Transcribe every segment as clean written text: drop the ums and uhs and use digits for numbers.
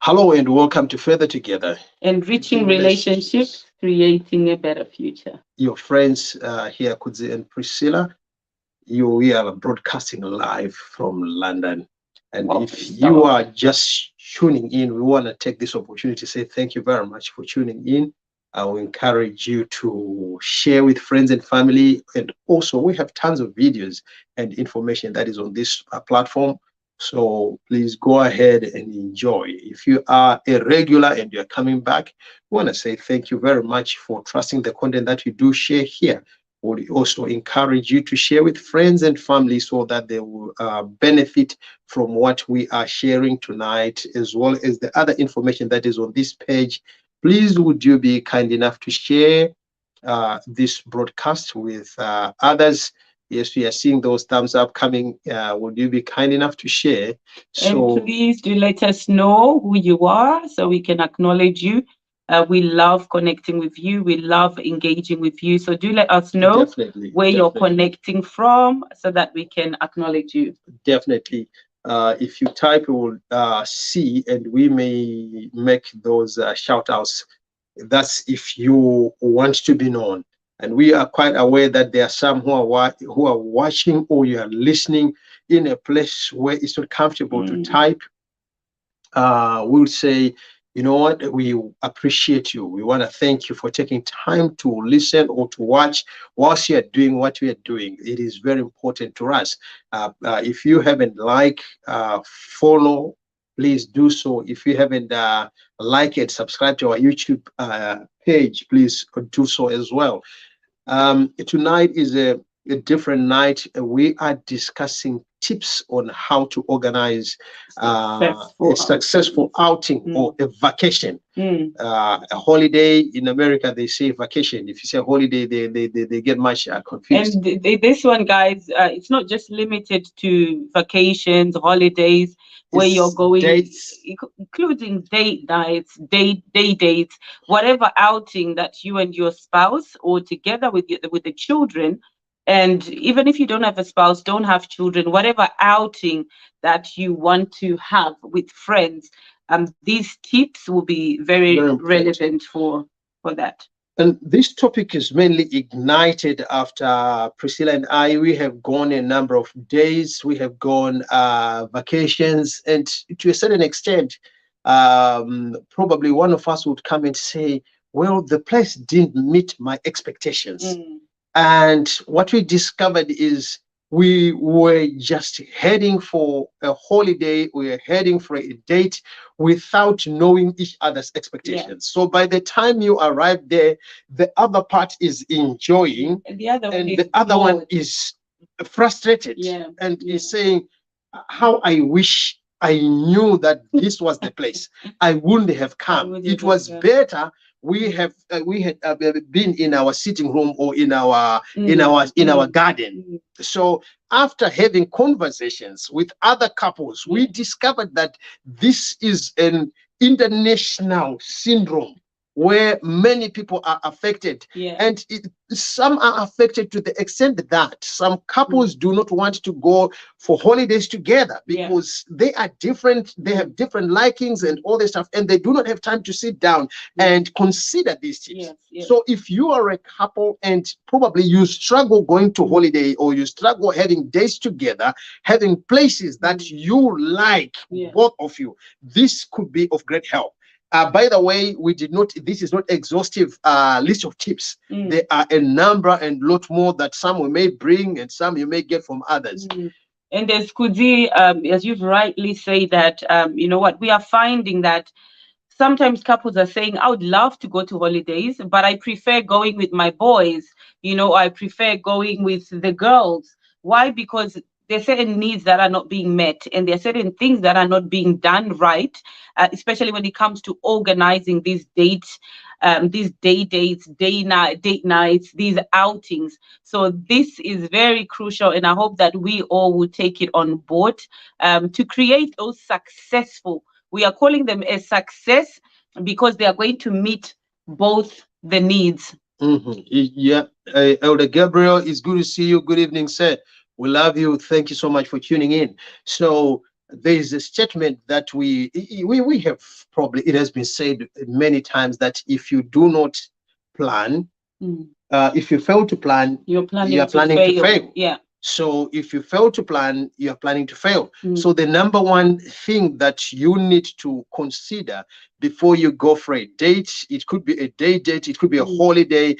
Hello and welcome to Further Together. Enriching relationships, creating a better future. Your friends here, Kudzie and Priscilla. We are broadcasting live from London. And if you are just tuning in, we want to take this opportunity to say thank you very much for tuning in. I will encourage you to share with friends and family. And also, we have tons of videos and information that is on this platform. So please go ahead and enjoy. If you are a regular and you're coming back, we want to say thank you very much for trusting the content that you do share here. We also encourage you to share with friends and family so that they will benefit from what we are sharing tonight, as well as the other information that is on this page. Please, would you be kind enough to share this broadcast with others? Yes, we are seeing those thumbs up coming. Would you be kind enough to share? And please do let us know who you are so we can acknowledge you. We love connecting with you. We love engaging with you. So do let us know where you're connecting from so that we can acknowledge you. Definitely. If you type, we will see, and we may make those shout outs. That's if you want to be known. And we are quite aware that there are some who are watching or you are listening in a place where it's not comfortable to type. We'll say, you know what, we appreciate you. We want to thank you for taking time to listen or to watch whilst you are doing what we are doing. It is very important to us. If you haven't follow, please do so. If you haven't liked it, subscribe to our YouTube page, please do so as well. Tonight is a different night. We are discussing tips on how to organize a successful outing or a vacation. A holiday in America, they say vacation. If you say holiday, they get much confused. And this one, guys, it's not just limited to vacations, holidays, where you're going, dates, including date nights, day dates, whatever outing that you and your spouse or together with the children. And even if you don't have a spouse, don't have children, whatever outing that you want to have with friends, these tips will be very relevant for that. And this topic is mainly ignited after Priscilla and we have gone a number of days. We have gone vacations, and to a certain extent, probably one of us would come and say, well, the place didn't meet my expectations. And what we discovered is we were just heading for a holiday, we were heading for a date without knowing each other's expectations. Yeah. So by the time you arrive there, the other part is enjoying, and the other one is frustrated, and is saying, how I wish I knew that this was the place. I wouldn't have come. It was better we had been in our sitting room or in our garden. So after having conversations with other couples, we discovered that this is an international syndrome where many people are affected, and some are affected to the extent that some couples do not want to go for holidays together because they are different, they have different likings and all this stuff, and they do not have time to sit down and consider these tips. So if you are a couple and probably you struggle going to holiday, or you struggle having days together, having places that you like, both of you, this could be of great help. By the way, this is not exhaustive list of tips. There are a number and lot more that some we may bring and some you may get from others. And as Kudi, as you've rightly said that, you know what, we are finding that sometimes couples are saying, I would love to go to holidays, but I prefer going with my boys. I prefer going with the girls. Why? Because there are certain needs that are not being met, and there are certain things that are not being done right, especially when it comes to organizing these dates, these date nights, these outings. So this is very crucial, and I hope that we all will take it on board to create those successful. We are calling them a success because they are going to meet both the needs. Yeah, Elder Gabriel, it's good to see you. Good evening, sir. We love you. Thank you so much for tuning in. So there is a statement that we have, probably it has been said many times, that if you do not plan, if you fail to plan, you're you are planning planning to to fail. fail. Yeah. So if you fail to plan, you are planning to fail. So the number one thing that you need to consider before you go for a date, it could be a day date, it could be a holiday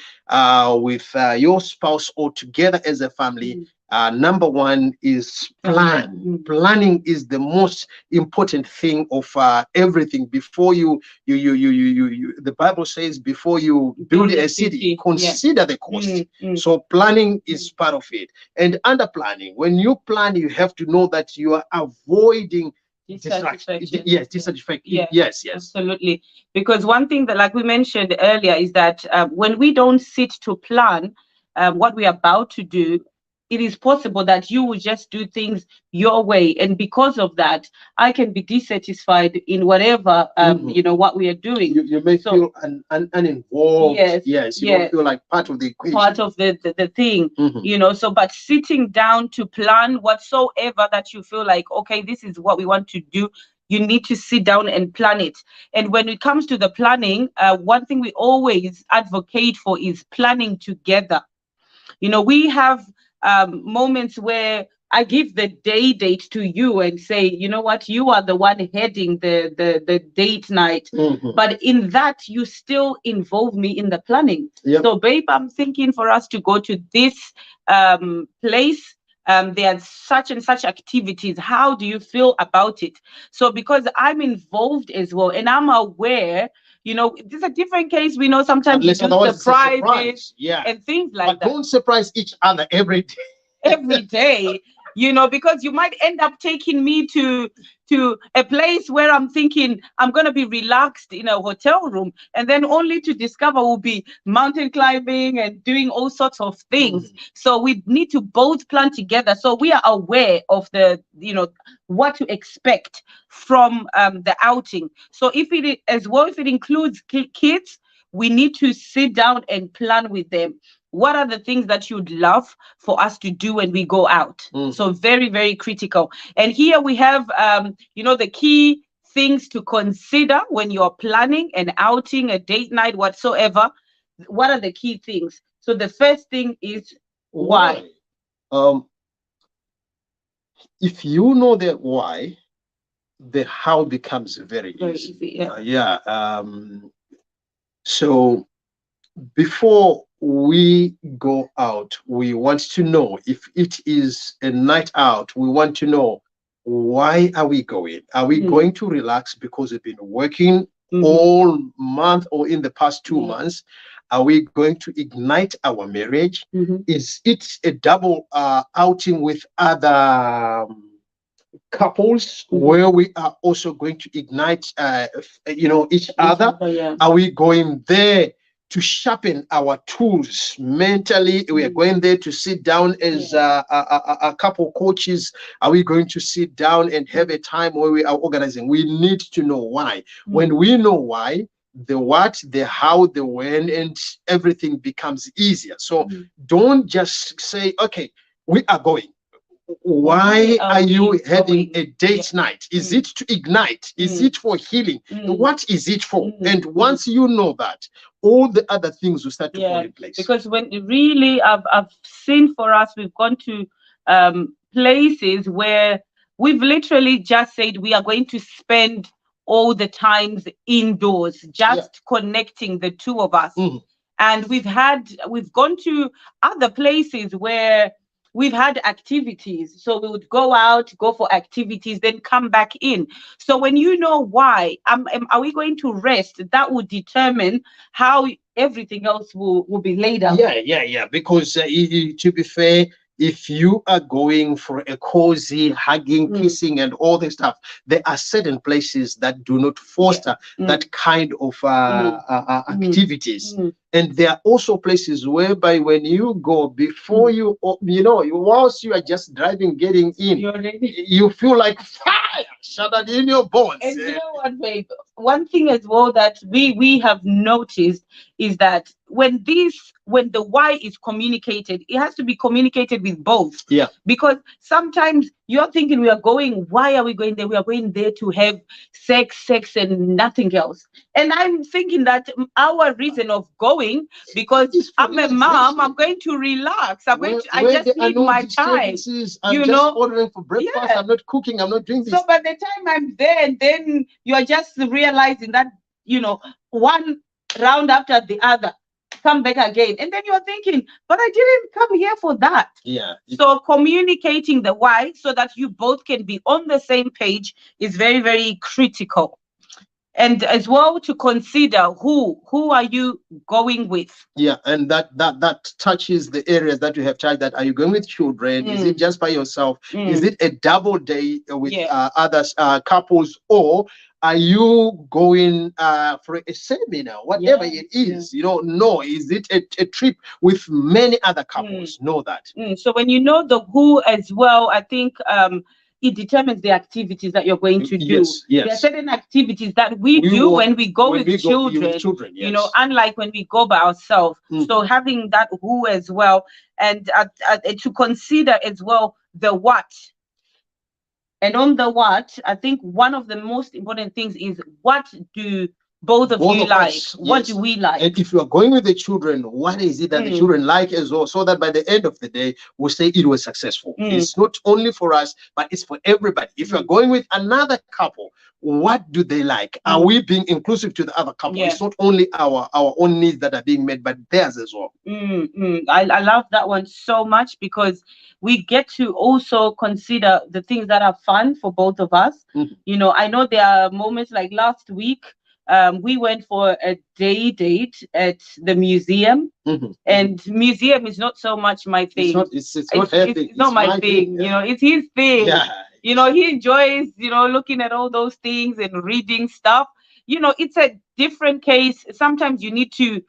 with your spouse or together as a family. Number one is plan. Planning is the most important thing of everything. Before the Bible says, before you build a city, consider the cost. So planning is part of it. And under planning, when you plan, you have to know that you are avoiding distraction. Yes, dissatisfaction. Yes, absolutely. Because one thing that, like we mentioned earlier, is that when we don't sit to plan what we're about to do, it is possible that you will just do things your way, and because of that, I can be dissatisfied in whatever what we are doing. You may feel uninvolved. Yes, you don't feel like part of the equation, part of the thing. So but sitting down to plan whatsoever that you feel like, okay, this is what we want to do, you need to sit down and plan it. And when it comes to the planning, one thing we always advocate for is planning together. We have moments where I give the date to you and say, you know what, you are the one heading the date night. But in that, you still involve me in the planning. So, babe, I'm thinking for us to go to this place. There are such and such activities. How do you feel about it? So because I'm involved as well, and I'm aware, this is a different case. We know sometimes you do surprises and things like that. But don't surprise each other every day. Every day, because you might end up taking me to a place where I'm thinking I'm going to be relaxed in a hotel room, and then only to discover we'll be mountain climbing and doing all sorts of things. So we need to both plan together, so we are aware of the what to expect from the outing. So if it includes kids, we need to sit down and plan with them. What are the things that you'd love for us to do when we go out? So very, very critical. And here we have, the key things to consider when you're planning an outing, a date night, whatsoever. What are the key things? So the first thing is why. If you know the why, the how becomes very easy. So before we go out, we want to know, if it is a night out, we want to know, why are we going? Are we going to relax because we've been working all month or in the past 2 months? Are we going to ignite our marriage? Is it a double outing with other couples where we are also going to ignite each other? Are we going there to sharpen our tools mentally? We are going there to sit down as a couple coaches. Are we going to sit down and have a time where we are organizing? We need to know why. When we know why, the what, the how, the when, and everything becomes easier. So don't just say, okay, we are going. Why are you having a date night? Is it to ignite? Is it for healing? What is it for? And once you know that, all the other things will start to fall in place. Because when really I've seen, for us, we've gone to places where we've literally just said we are going to spend all the times indoors, just connecting the two of us. And we've gone to other places where we've had activities. So we would go out, go for activities, then come back in. So when you know why, are we going to rest? That would determine how everything else will be laid out. Because to be fair, if you are going for a cozy, hugging, kissing, and all this stuff, there are certain places that do not foster that kind of activities. And there are also places whereby when you go, before whilst you are just driving, getting in, you feel like fire shuddered in your bones. And you know what, babe? One thing as well that we have noticed is that when the why is communicated, it has to be communicated with both. Yeah. Because sometimes you're thinking we are going, why are we going there? We are going there to have sex, and nothing else. And I'm thinking that our reason of going, because It's for I'm a mom, I'm relaxation. going to relax. I Where just there are need no my time, disturbances. I'm you just know? ordering for breakfast. Yeah. I'm not cooking. I'm not doing So this. by the time I'm there, and then you're just realizing that, one round after the other, come back again. And then you're thinking, but I didn't come here for that. Yeah. So communicating the why so that you both can be on the same page is very, very critical. And as well to consider who are you going with. Yeah, and that touches the areas that you have touched. That, are you going with children? Is it just by yourself? Is it a double day with others, couples, or are you going for a seminar, whatever it is? No, is it a trip with many other couples? Know that. So when you know the who as well, I think it determines the activities that you're going to do. There are certain activities that we do when we go with children, unlike when we go by ourselves. So having that who as well, and to consider as well the what. And on the what, I think one of the most important things is, what do both of you like? What do we like? And if you are going with the children, what is it that the children like as well? So that by the end of the day, we'll say it was successful. It's not only for us, but it's for everybody. If you're going with another couple, what do they like? Are we being inclusive to the other couple? It's not only our own needs that are being met, but theirs as well. I love that one so much, because we get to also consider the things that are fun for both of us. I know there are moments like last week, we went for a day date at the museum, and museum is not so much my thing. It's not my thing. It's his thing. He enjoys looking at all those things and reading stuff. It's a different case. Sometimes you need to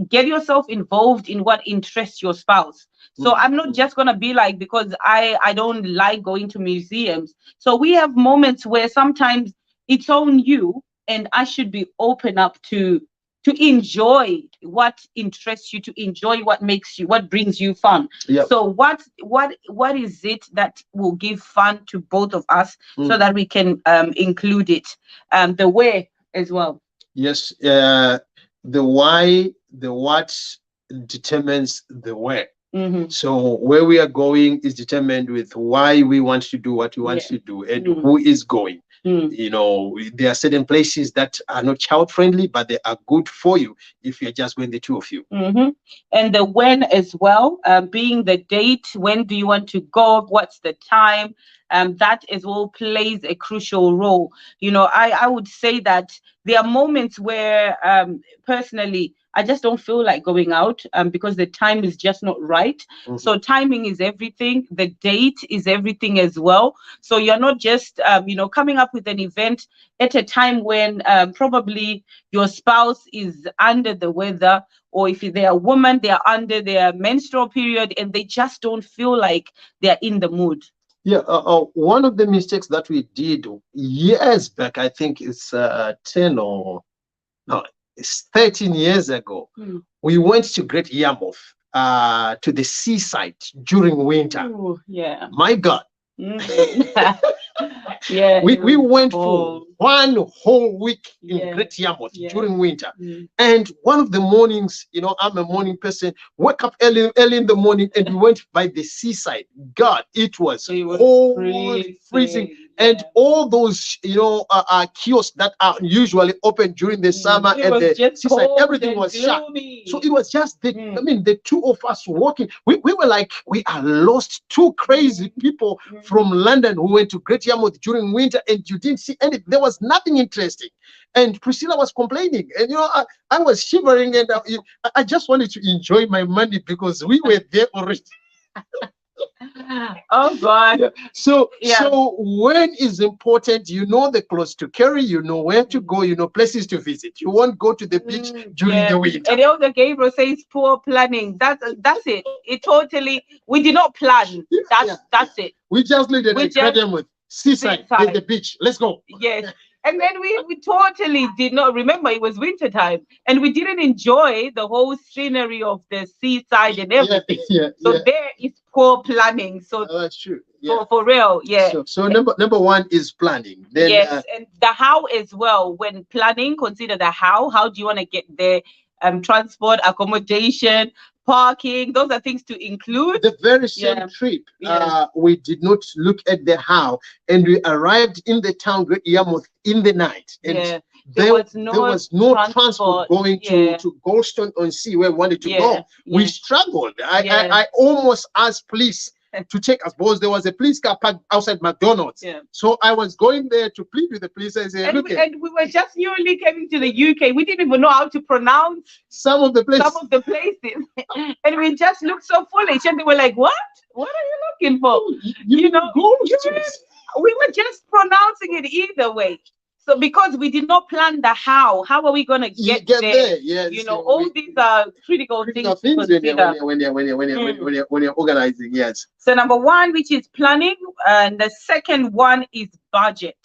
get yourself involved in what interests your spouse. So I'm not just gonna be like, because I don't like going to museums. So we have moments where sometimes it's on you, and I should be open up to enjoy what interests you, to enjoy what brings you fun. So what is it that will give fun to both of us, so that we can include it, the way as well. Yes, the why, the what determines the where. So where we are going is determined with why we want to do what we want to do, and who is going. There are certain places that are not child friendly, but they are good for you if you're just going the two of you. And the when as well, being the date. When do you want to go? What's the time? That as well plays a crucial role. I would say that there are moments where personally I just don't feel like going out, because the time is just not right. So timing is everything. The date is everything as well. So you're not just coming up with an event at a time when probably your spouse is under the weather, or if they're a woman, they are under their menstrual period, and they just don't feel like they're in the mood. Yeah, one of the mistakes that we did years back, I think it's 10 or no, it's 13 years ago. We went to Great Yarmouth, to the seaside during winter. Ooh, yeah. My God. Yeah. We went for one whole week in Great Yarmouth during winter. And one of the mornings, I'm a morning person, wake up early in the morning, and we went by the seaside. God, it was cold, freezing. And all those, kiosks that are usually open during the summer and the seaside, everything was shut. So it was just the two of us walking. We were like, we are lost, two crazy people from London who went to Great Yarmouth during winter, and you didn't see anything. There was nothing interesting. And Priscilla was complaining, and I was shivering, and I just wanted to enjoy my money because we were there already. Oh God. So when is important, the clothes to carry, where to go, places to visit. You won't go to the beach during the winter. And Elder Gabriel says poor planning. That's it. We did not plan. That's it. We just needed a with seaside, the beach. Let's go. Yes. And then we totally did not remember it was winter time, and we didn't enjoy the whole scenery of the seaside and everything. So there is poor planning. So that's true. Yeah. For real, yeah. So number one is planning. Then yes, and the how as well. When planning, consider the how. How do you want to get there? Transport, accommodation, parking. Those are things to include. The very same trip, we did not look at the how, and we arrived in the town Great Yarmouth in the night, and there was no transport going to Goldstone-on-Sea where we wanted to go. We struggled. I almost asked police to take us because there was a police car parked outside McDonald's. So I was going there to plead with the police and say, look, and we were just newly coming to the UK. We didn't even know how to pronounce some of the places. And we just looked so foolish, and they were like, what are you looking for? You know, we were just pronouncing it either way. So because we did not plan the how are we going to get there? Yes, you know, all these are critical things to consider when you're organizing. Yes. So number one, which is planning, and the second one is budget.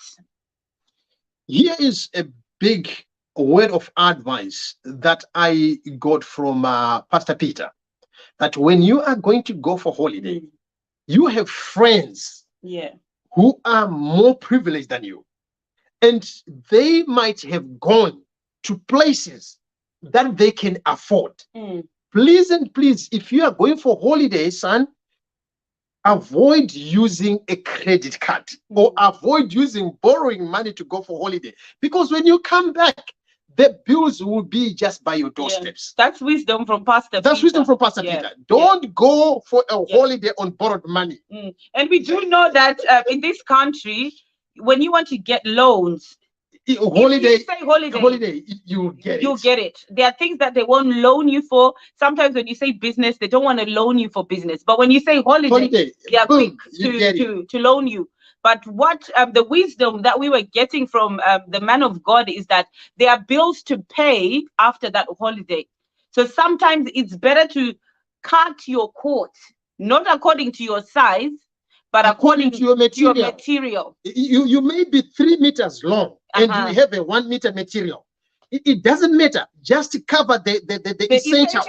Here is a big word of advice that I got from Pastor Peter, that when you are going to go for holiday, you have friends who are more privileged than you. And they might have gone to places that they can afford. Please, if you are going for holidays, son, avoid using a credit card or avoid borrowing money to go for holiday. Because when you come back, the bills will be just by your doorsteps. That's wisdom from Pastor Peter. That's wisdom from Pastor Peter. Don't go for a holiday on borrowed money. And we do know that in this country, when you want to get loans, holiday, you'll get it. There are things that they won't loan you for. Sometimes when you say business, they don't want to loan you for business. But when you say holiday they are quick to loan you. But what the wisdom that we were getting from the man of God is that there are bills to pay after that holiday. So sometimes it's better to cut your coat, not according to your size, but according to your material. You may be 3 meters long and you have a 1 meter material. It doesn't matter. Just cover the essentials.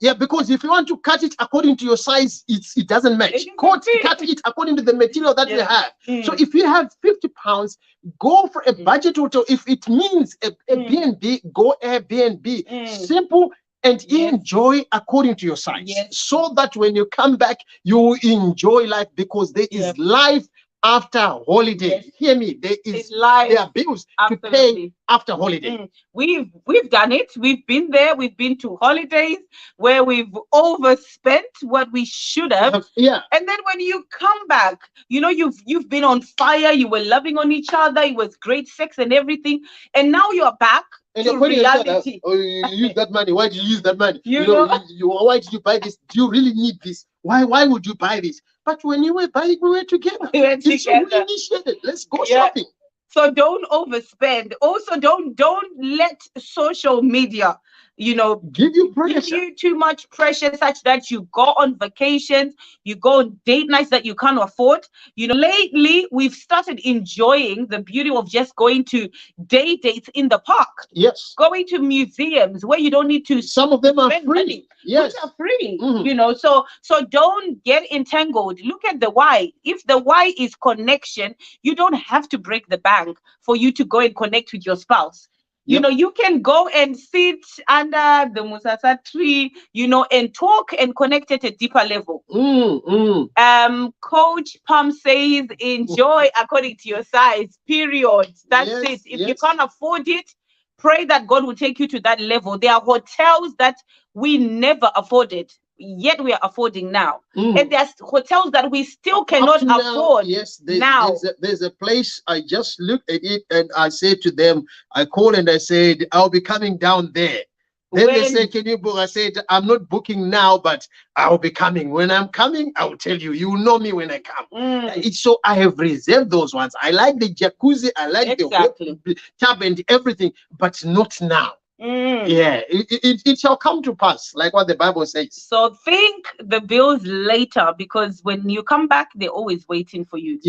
Yeah, because if you want to cut it according to your size, it doesn't match. Cut it according to the material that you have. So if you have 50 pounds, go for a budget hotel. If it means a B&B, go Airbnb. Simple. And enjoy according to your size, so that when you come back, you enjoy life, because there is life after holiday. Hear me, there are bills to pay after holiday. We've done it. We've been there. We've been to holidays where we've overspent what we should have. And then when you come back, you know, you've been on fire. You were loving on each other. It was great sex and everything. And now you're back. And you're pointing at reality. You use that money. Why did you use that money? Why did you buy this? Do you really need this? Why would you buy this? But when you were buying, we were together. It's really initiated. Let's go shopping. So don't overspend. Also, don't let social media, give you too much pressure, such that you go on vacations, you go on date nights that you can't afford. Lately we've started enjoying the beauty of just going to day dates in the park. Yes. Going to museums where you don't need to. Some of them are free. Money, yes. Which are free. So don't get entangled. Look at the why. If the why is connection, you don't have to break the bank for you to go and connect with your spouse. You can go and sit under the Musasa tree, and talk and connect at a deeper level. Coach Pam says, enjoy according to your size, period. That's it. If you can't afford it, pray that God will take you to that level. There are hotels that we never afforded, yet we are affording now. And there's hotels that we still cannot afford. There's a place, I just looked at it and I said to them, I called and I said, I'll be coming down there. Then they said, can you book? I said, I'm not booking now, but I'll be coming. When I'm coming, I'll tell you. You will know me when I come. So I have reserved those ones. I like the jacuzzi. I like the tub and everything, but not now. It shall come to pass, like what the Bible says. So think the bills later, because when you come back, they're always waiting for you.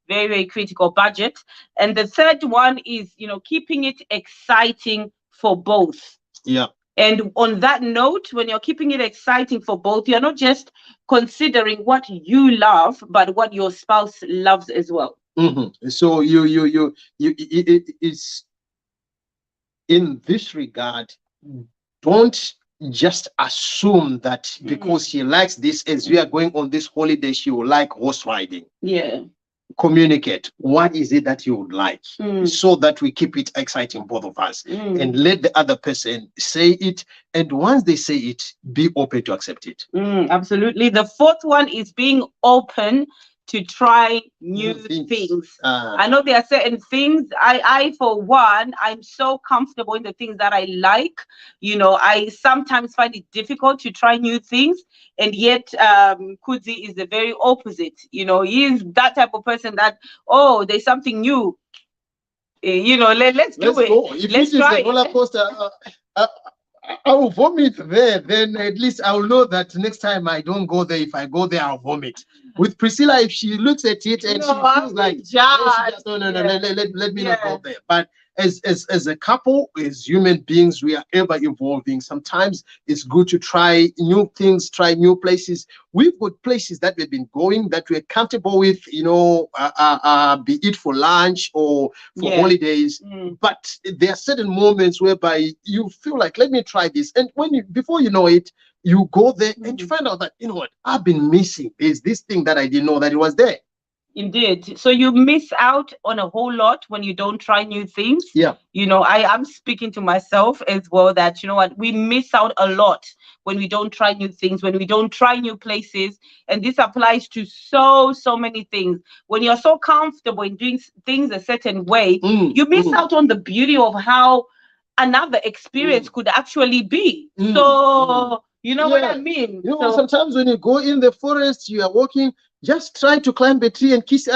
very, very critical. Budget. And the third one is, keeping it exciting for both. Yeah. And on that note, when you're keeping it exciting for both, you're not just considering what you love, but what your spouse loves as well. So it's in this regard, don't just assume that because she likes this, as we are going on this holiday, she will like horse riding. Yeah. Communicate what is it that you would like, so that we keep it exciting, both of us, and let the other person say it. And once they say it, be open to accept it. Absolutely. The fourth one is being open to try new things. I know there are certain things. I for one, I'm so comfortable in the things that I like. I sometimes find it difficult to try new things, and yet Kudzie is the very opposite. He is that type of person that, there's something new. Let's do it. Go. If let's it is try a roller coaster, I will vomit there. Then at least I will know that next time I don't go there. If I go there, I'll vomit. With Priscilla, if she looks at it and she feels like, no, let me not go there. But as a couple, as human beings, we are ever evolving. Sometimes it's good to try new things, try new places. We've got places that we've been going that we're comfortable with, be it for lunch or for holidays. But there are certain moments whereby you feel like, let me try this. And before you know it, you go there and you find out that, what, I've been missing. There's this thing that I didn't know that it was there. Indeed. So you miss out on a whole lot when you don't try new things. Yeah. I'm speaking to myself as well that, we miss out a lot when we don't try new things, when we don't try new places. And this applies to so many things. When you're so comfortable in doing things a certain way, you miss out on the beauty of how another experience could actually be. So, what I mean? Sometimes when you go in the forest, you are walking, just try to climb a tree and kiss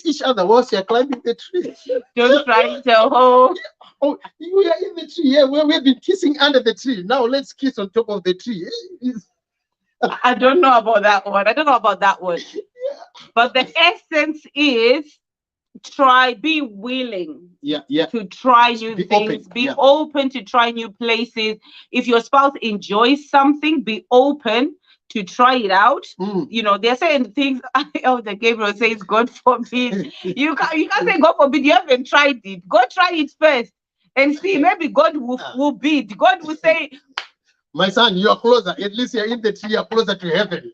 each other whilst you're climbing the tree. Don't try to hold. Oh, we are in the tree. Yeah, we've been kissing under the tree. Now let's kiss on top of the tree. I don't know about that one. But the essence is be willing to try new things, be open to try new places. If your spouse enjoys something, be open to try it out. They're saying things. Elder Gabriel says, God forbid. You can't say God forbid. You haven't tried it. Go try it first and see. Maybe God will bid. God will say, my son, you are closer. At least you're in the tree. You're closer to heaven.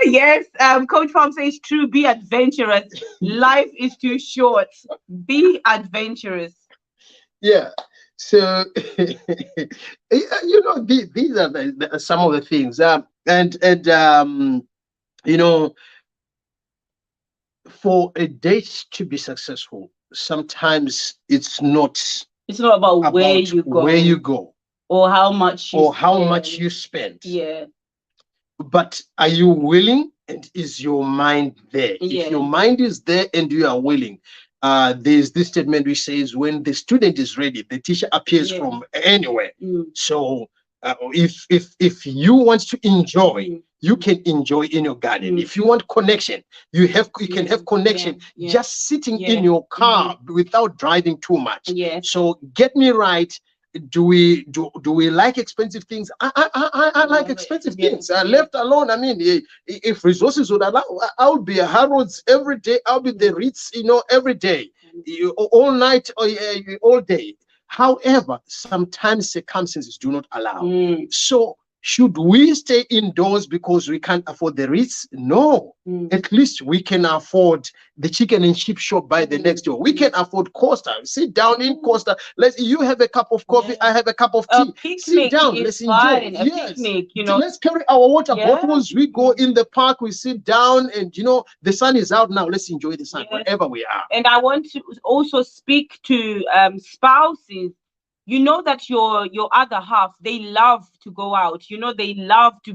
Yes, Coach Farm says true. Be adventurous. Life is too short. Be adventurous. Yeah. So these are some of the things. For a date to be successful, sometimes it's not about where you go, or how much you spend. Yeah. But are you willing, and is your mind there? Yeah. If your mind is there and you are willing, there's this statement which says, when the student is ready, the teacher appears from anywhere. So if you want to enjoy, you can enjoy in your garden. If you want connection, you can have connection just sitting in your car without driving too much. So get me right. Do we like expensive things? I like expensive things. Left alone, I mean, if resources would allow, I would be a Harrods every day. I'll be the Ritz, every day, all night or all day. However, sometimes circumstances do not allow. So should we stay indoors because we can't afford the Ritz? No. At least we can afford the chicken and chip shop by the next door. We can afford Costa. Sit down in Costa. You have a cup of coffee. I have a cup of tea. Sit down. Let's enjoy. Picnic, Let's carry our water bottles. We go in the park. We sit down, and the sun is out now. Let's enjoy the sun wherever we are. And I want to also speak to spouses. That your other half, they love to go out. They love to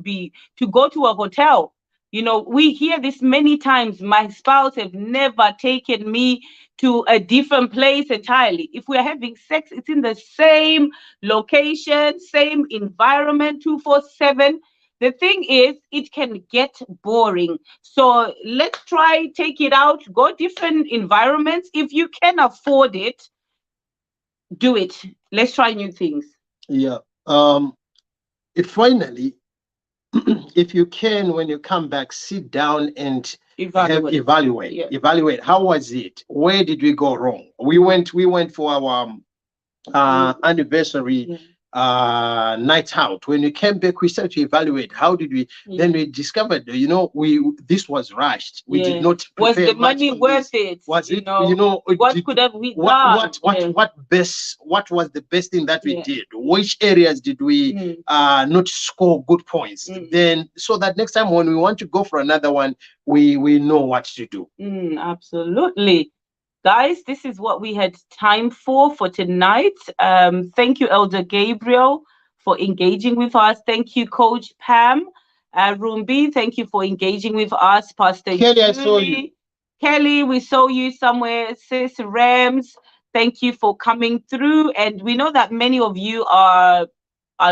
go to a hotel. We hear this many times. My spouse have never taken me to a different place entirely. If we are having sex, it's in the same location, same environment, 24/7. The thing is, it can get boring. So let's try take it out, go different environments. If you can afford it, do it. Let's try new things. Yeah. It finally, if you can, when you come back, sit down and Evaluate. evaluate. How was it? Where did we go wrong? We went for our anniversary Yeah. night out. When we came back, we started to evaluate how did we. Then we discovered, we this was rushed. We did not Was prepare the much money on worth this. it? Was You it? know, what could have we done? What was the best thing that we Yeah. did? Which areas did we not score good points? Then so that next time when we want to go for another one, we know what to do. Absolutely. Guys, this is what we had time for tonight. Thank you, Elder Gabriel, for engaging with us. Thank you, Coach Pam. Rumbi, thank you for engaging with us. Pastor Kelly, I Julie. saw you. Kelly, we saw you somewhere. Sis Rams, thank you for coming through. And we know that many of you are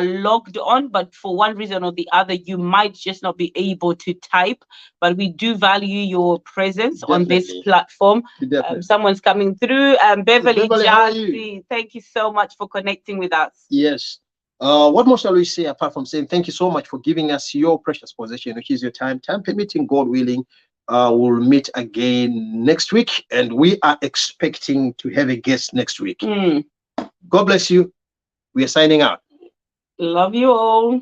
logged on, but for one reason or the other, you might just not be able to type. But we do value your presence on this platform. Someone's coming through. Beverly Jassy, thank you so much for connecting with us. Yes. What more shall we say apart from saying thank you so much for giving us your precious possession, which is your time. Time permitting, God willing, we'll meet again next week, and we are expecting to have a guest next week. God bless you. We are signing out. Love you all.